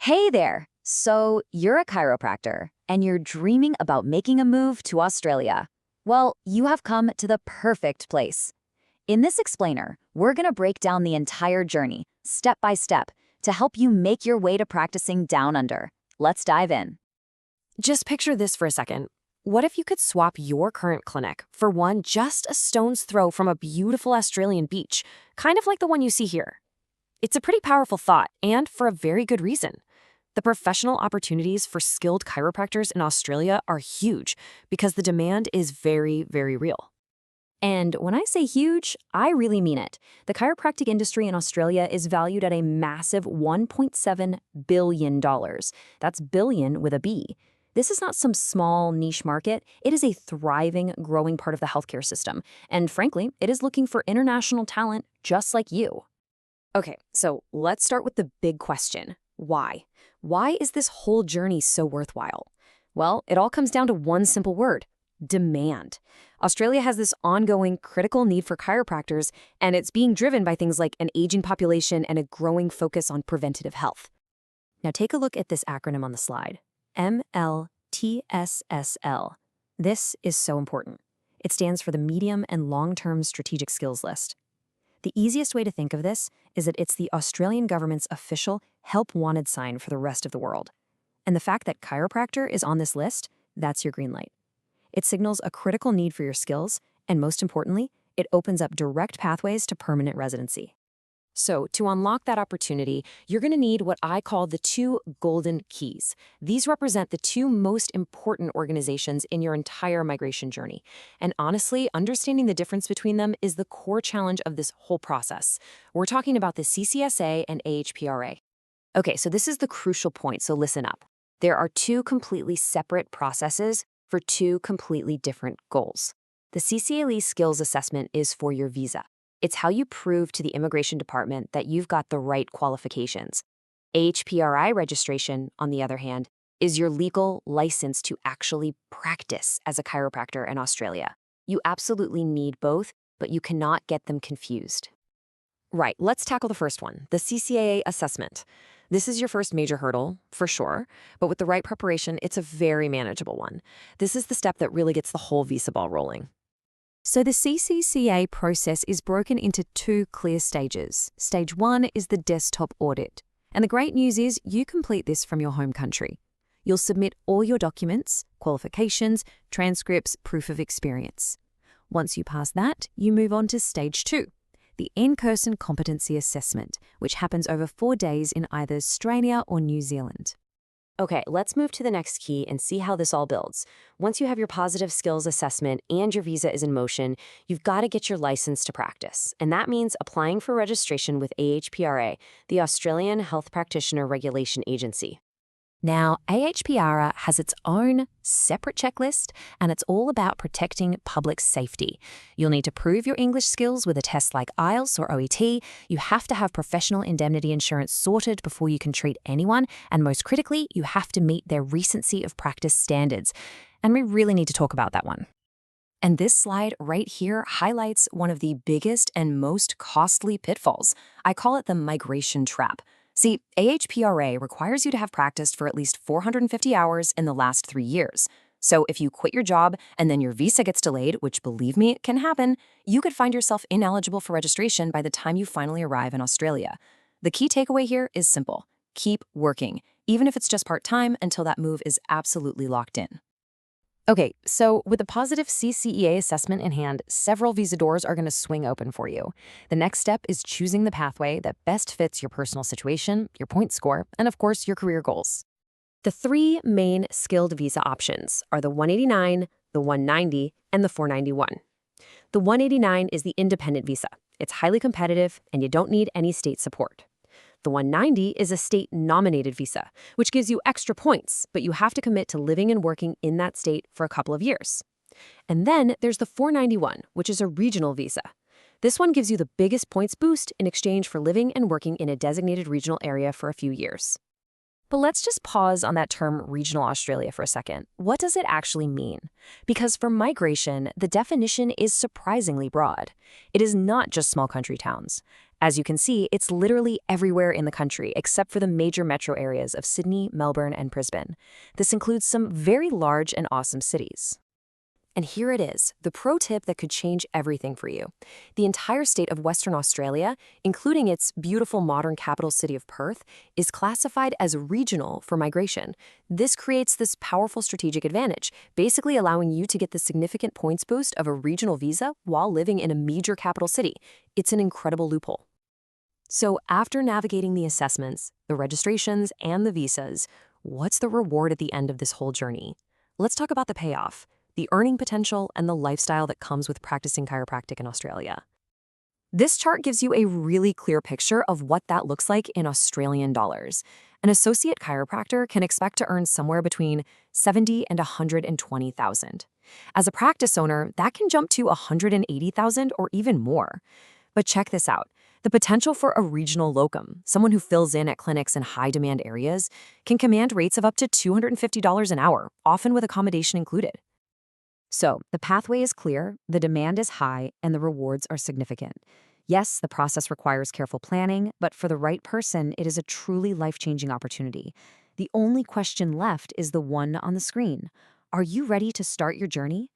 Hey there! So, you're a chiropractor, and you're dreaming about making a move to Australia. Well, you have come to the perfect place. In this explainer, we're going to break down the entire journey, step by step, to help you make your way to practicing down under. Let's dive in. Just picture this for a second. What if you could swap your current clinic for one just a stone's throw from a beautiful Australian beach, kind of like the one you see here? It's a pretty powerful thought, and for a very good reason. The professional opportunities for skilled chiropractors in Australia are huge because the demand is very, very real. And when I say huge, I really mean it. The chiropractic industry in Australia is valued at a massive $1.7 billion. That's billion with a B. This is not some small niche market. It is a thriving, growing part of the healthcare system. And frankly, it is looking for international talent just like you. Okay, so let's start with the big question. Why? Why is this whole journey so worthwhile? Well, it all comes down to one simple word: demand. Australia has this ongoing critical need for chiropractors, and it's being driven by things like an aging population and a growing focus on preventative health. Now take a look at this acronym on the slide. MLTSSL. This is so important. It stands for the Medium and Long-Term Strategic Skills List. The easiest way to think of this is that it's the Australian government's official help wanted sign for the rest of the world. And the fact that chiropractor is on this list, that's your green light. It signals a critical need for your skills, and most importantly, it opens up direct pathways to permanent residency. So, to unlock that opportunity, you're going to need what I call the two golden keys. These represent the two most important organizations in your entire migration journey. And honestly, understanding the difference between them is the core challenge of this whole process. We're talking about the CCSA and AHPRA. Okay, so this is the crucial point, so listen up. There are two completely separate processes for two completely different goals. The CCEA skills assessment is for your visa. It's how you prove to the immigration department that you've got the right qualifications. AHPRI registration, on the other hand, is your legal license to actually practice as a chiropractor in Australia. You absolutely need both, but you cannot get them confused. Right, let's tackle the first one, the CCEA assessment. This is your first major hurdle, for sure, but with the right preparation, it's a very manageable one. This is the step that really gets the whole visa ball rolling. So the CCCA process is broken into two clear stages. Stage 1 is the desktop audit. And the great news is you complete this from your home country. You'll submit all your documents, qualifications, transcripts, proof of experience. Once you pass that, you move on to Stage 2, the in-person competency assessment, which happens over 4 days in either Australia or New Zealand. Okay, let's move to the next key and see how this all builds. Once you have your positive skills assessment and your visa is in motion, you've got to get your license to practice. And that means applying for registration with AHPRA, the Australian Health Practitioner Regulation Agency. Now, AHPRA has its own separate checklist, and it's all about protecting public safety. You'll need to prove your English skills with a test like IELTS or OET. You have to have professional indemnity insurance sorted before you can treat anyone, and most critically, you have to meet their recency of practice standards. And we really need to talk about that one. And this slide right here highlights one of the biggest and most costly pitfalls. I call it the migration trap. See, AHPRA requires you to have practiced for at least 450 hours in the last 3 years. So if you quit your job and then your visa gets delayed, which believe me, it can happen, you could find yourself ineligible for registration by the time you finally arrive in Australia. The key takeaway here is simple. Keep working, even if it's just part-time, until that move is absolutely locked in. Okay, so with a positive CCEA assessment in hand, several visa doors are going to swing open for you. The next step is choosing the pathway that best fits your personal situation, your point score, and of course, your career goals. The three main skilled visa options are the 189, the 190, and the 491. The 189 is the independent visa. It's highly competitive, and you don't need any state support. The 190 is a state-nominated visa, which gives you extra points, but you have to commit to living and working in that state for a couple of years. And then there's the 491, which is a regional visa. This one gives you the biggest points boost in exchange for living and working in a designated regional area for a few years. But let's just pause on that term regional Australia for a second. What does it actually mean? Because for migration, the definition is surprisingly broad. It is not just small country towns. As you can see, it's literally everywhere in the country except for the major metro areas of Sydney, Melbourne, and Brisbane. This includes some very large and awesome cities. And here it is, the pro tip that could change everything for you. The entire state of Western Australia, including its beautiful modern capital city of Perth, is classified as regional for migration. This creates this powerful strategic advantage, basically allowing you to get the significant points boost of a regional visa while living in a major capital city. It's an incredible loophole. So after navigating the assessments, the registrations, and the visas, what's the reward at the end of this whole journey? Let's talk about the payoff, the earning potential, and the lifestyle that comes with practicing chiropractic in Australia. This chart gives you a really clear picture of what that looks like in Australian dollars. An associate chiropractor can expect to earn somewhere between $70,000 and $120,000. As a practice owner, that can jump to $180,000 or even more. But check this out. The potential for a regional locum, someone who fills in at clinics in high-demand areas, can command rates of up to $250 an hour, often with accommodation included. So, the pathway is clear, the demand is high, and the rewards are significant. Yes, the process requires careful planning, but for the right person, it is a truly life-changing opportunity. The only question left is the one on the screen. Are you ready to start your journey?